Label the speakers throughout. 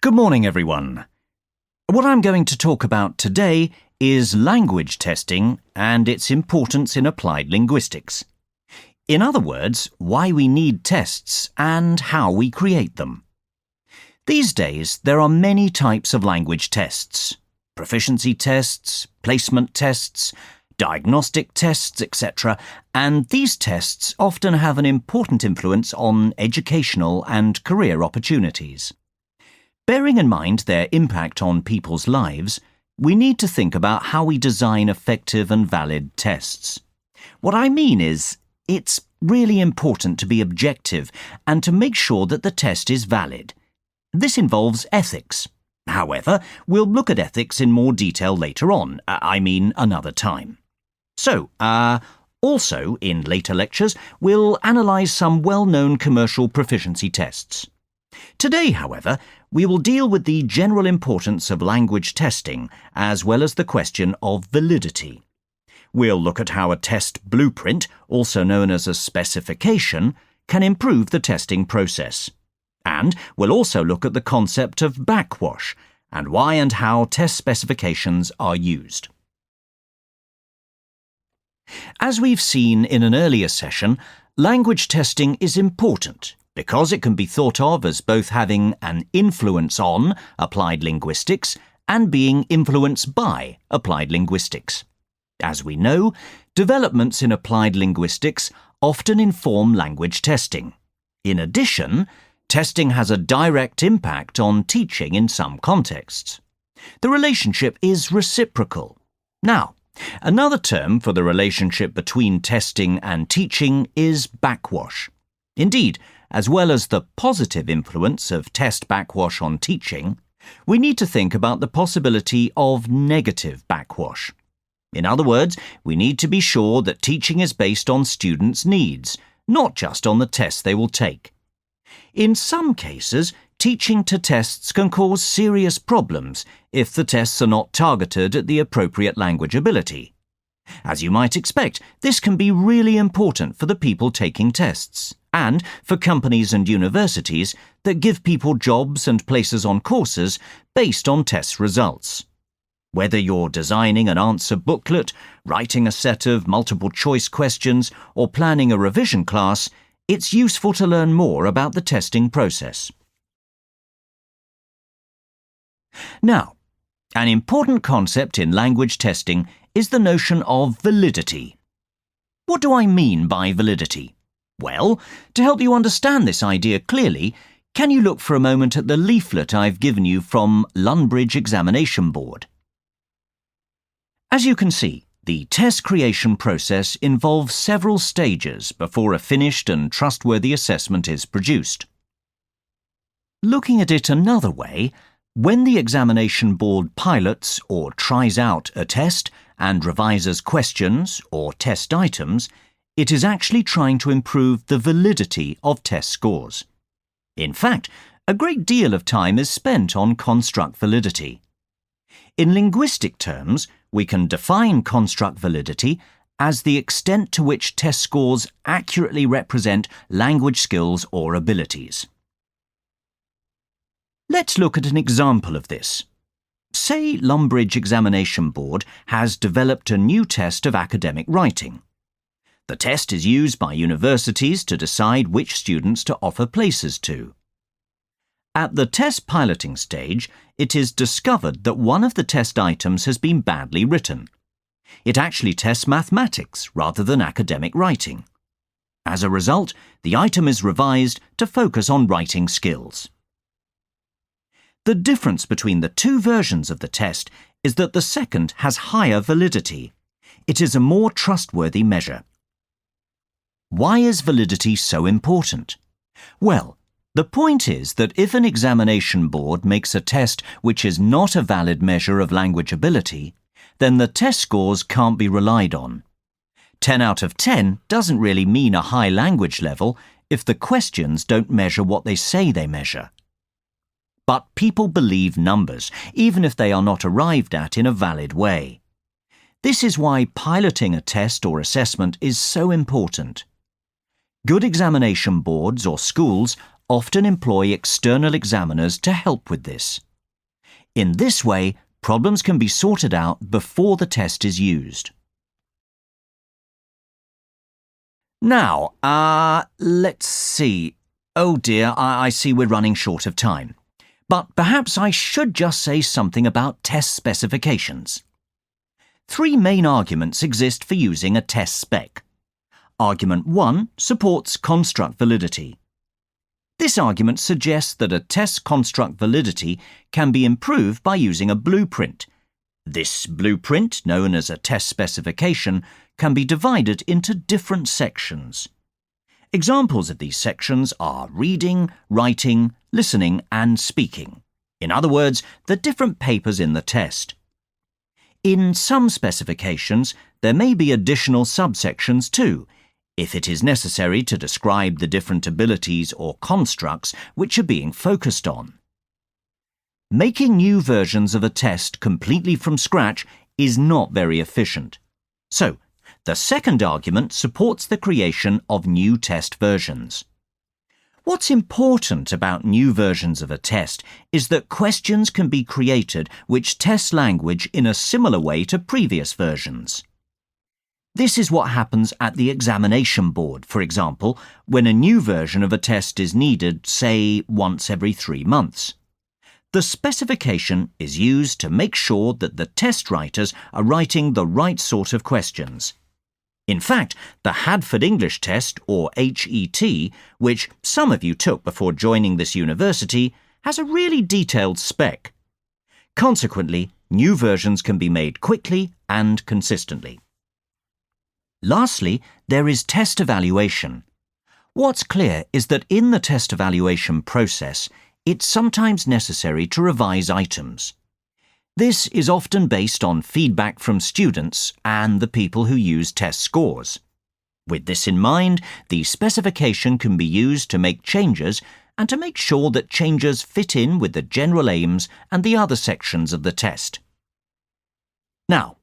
Speaker 1: Good morning, everyone. What I'm going to talk about today is language testing and its importance in applied linguistics. In other words, why we need tests and how we create them. These days, there are many types of language tests: proficiency tests, placement tests, diagnostic tests, etc. And these tests often have an important influence on educational and career opportunities. Bearing in mind their impact on people's lives, we need to think about how we design effective and valid tests. What I mean is, it's really important to be objective and to make sure that the test is valid. This involves ethics. However, we'll look at ethics in more detail later on, another time. So, also in later lectures, we'll analyse some well-known commercial proficiency tests. Today, however, we will deal with the general importance of language testing as well as the question of validity. We'll look at how a test blueprint, also known as a specification, can improve the testing process. And we'll also look at the concept of backwash and why and how test specifications are used. As we've seen in an earlier session, language testing is important because it can be thought of as both having an influence on applied linguistics and being influenced by applied linguistics. As we know, developments in applied linguistics often inform language testing. In addition, testing has a direct impact on teaching in some contexts. The relationship is reciprocal. Now, another term for the relationship between testing and teaching is backwash. Indeed, as well as the positive influence of test backwash on teaching, we need to think about the possibility of negative backwash. In other words, we need to be sure that teaching is based on students' needs, not just on the tests they will take. In some cases, teaching to tests can cause serious problems if the tests are not targeted at the appropriate language ability. As you might expect, this can be really important for the people taking tests, and for companies and universities that give people jobs and places on courses based on test results. Whether you're designing an answer booklet, writing a set of multiple-choice questions, or planning a revision class, it's useful to learn more about the testing process. Now, an important concept in language testing is the notion of validity. What do I mean by validity? Well, to help you understand this idea clearly, can you look for a moment at the leaflet I've given you from Longbridge Examination Board? As you can see, the test creation process involves several stages before a finished and trustworthy assessment is produced. Looking at it another way, when the examination board pilots or tries out a test and revises questions or test items, it is actually trying to improve the validity of test scores. In fact, a great deal of time is spent on construct validity. In linguistic terms, we can define construct validity as the extent to which test scores accurately represent language skills or abilities. Let's look at an example of this. Say Longbridge Examination Board has developed a new test of academic writing. The test is used by universities to decide which students to offer places to. At the test piloting stage, it is discovered that one of the test items has been badly written. It actually tests mathematics rather than academic writing. As a result, the item is revised to focus on writing skills. The difference between the two versions of the test is that the second has higher validity. It is a more trustworthy measure. Why is validity so important? Well, the point is that if an examination board makes a test which is not a valid measure of language ability, then the test scores can't be relied on. 10 out of 10 doesn't really mean a high language level if the questions don't measure what they say they measure. But people believe numbers, even if they are not arrived at in a valid way. This is why piloting a test or assessment is so important. Good examination boards or schools often employ external examiners to help with this. In this way, problems can be sorted out before the test is used. Now, let's see. Oh dear, I see we're running short of time. But perhaps I should just say something about test specifications. 3 main arguments exist for using a test spec. Argument 1 supports construct validity. This argument suggests that a test construct validity can be improved by using a blueprint. This blueprint, known as a test specification, can be divided into different sections. Examples of these sections are reading, writing, listening, and speaking. In other words, the different papers in the test. In some specifications, there may be additional subsections too, if it is necessary to describe the different abilities or constructs which are being focused on. Making new versions of a test completely from scratch is not very efficient. So, the second argument supports the creation of new test versions. What's important about new versions of a test is that questions can be created which test language in a similar way to previous versions. This is what happens at the examination board, for example, when a new version of a test is needed, say, once every 3 months. The specification is used to make sure that the test writers are writing the right sort of questions. In fact, the Hadford English Test, or HET, which some of you took before joining this university, has a really detailed spec. Consequently, new versions can be made quickly and consistently. Lastly, there is test evaluation. What's clear is that in the test evaluation process, it's sometimes necessary to revise items. This is often based on feedback from students and the people who use test scores. With this in mind, the specification can be used to make changes and to make sure that changes fit in with the general aims and the other sections of the test. Now,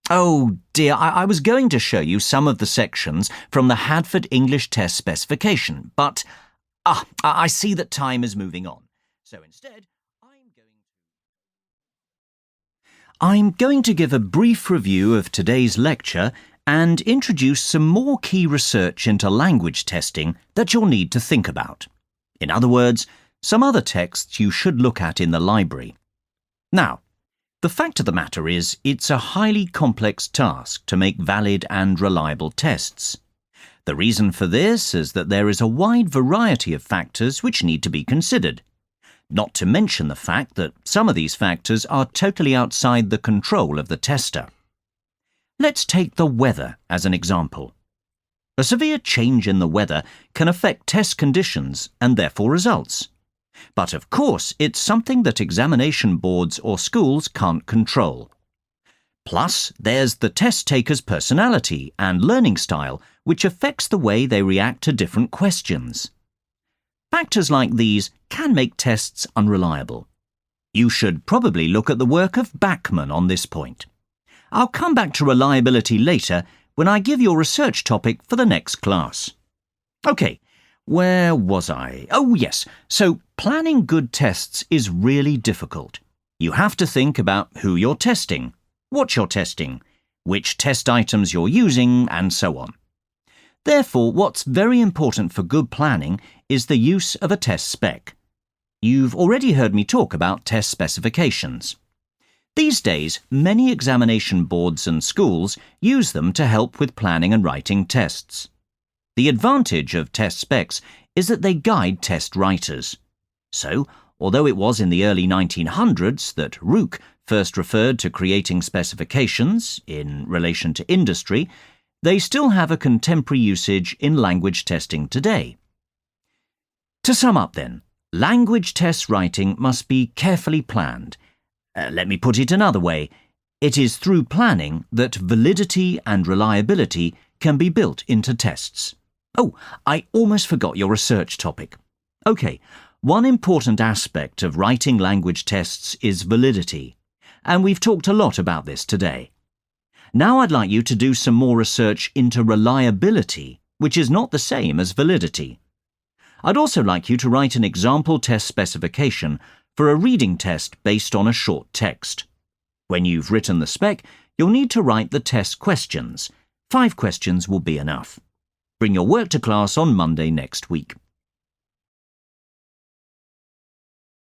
Speaker 1: oh dear, I was going to show you some of the sections from the Hadford English Test specification, but I see that time is moving on. So instead, I'm going to give a brief review of today's lecture and introduce some more key research into language testing that you'll need to think about. In other words, some other texts you should look at in the library. Now, the fact of the matter is, it's a highly complex task to make valid and reliable tests. The reason for this is that there is a wide variety of factors which need to be considered. Not to mention the fact that some of these factors are totally outside the control of the tester. Let's take the weather as an example. A severe change in the weather can affect test conditions and therefore results. But of course, it's something that examination boards or schools can't control. Plus, there's the test taker's personality and learning style, which affects the way they react to different questions. Factors like these can make tests unreliable. You should probably look at the work of Bachmann on this point. I'll come back to reliability later when I give your research topic for the next class. OK, where was I? Oh yes, so planning good tests is really difficult. You have to think about who you're testing, what you're testing, which test items you're using, and so on. Therefore, what's very important for good planning is the use of a test spec. You've already heard me talk about test specifications. These days, many examination boards and schools use them to help with planning and writing tests. The advantage of test specs is that they guide test writers. So, although it was in the early 1900s that Rook first referred to creating specifications in relation to industry, they still have a contemporary usage in language testing today. To sum up then, language test writing must be carefully planned. Let me put it another way. It is through planning that validity and reliability can be built into tests. Oh, I almost forgot your research topic. OK, one important aspect of writing language tests is validity, and we've talked a lot about this today. Now I'd like you to do some more research into reliability, which is not the same as validity. I'd also like you to write an example test specification for a reading test based on a short text. When you've written the spec, you'll need to write the test questions. 5 questions will be enough. Bring your work to class on Monday next week.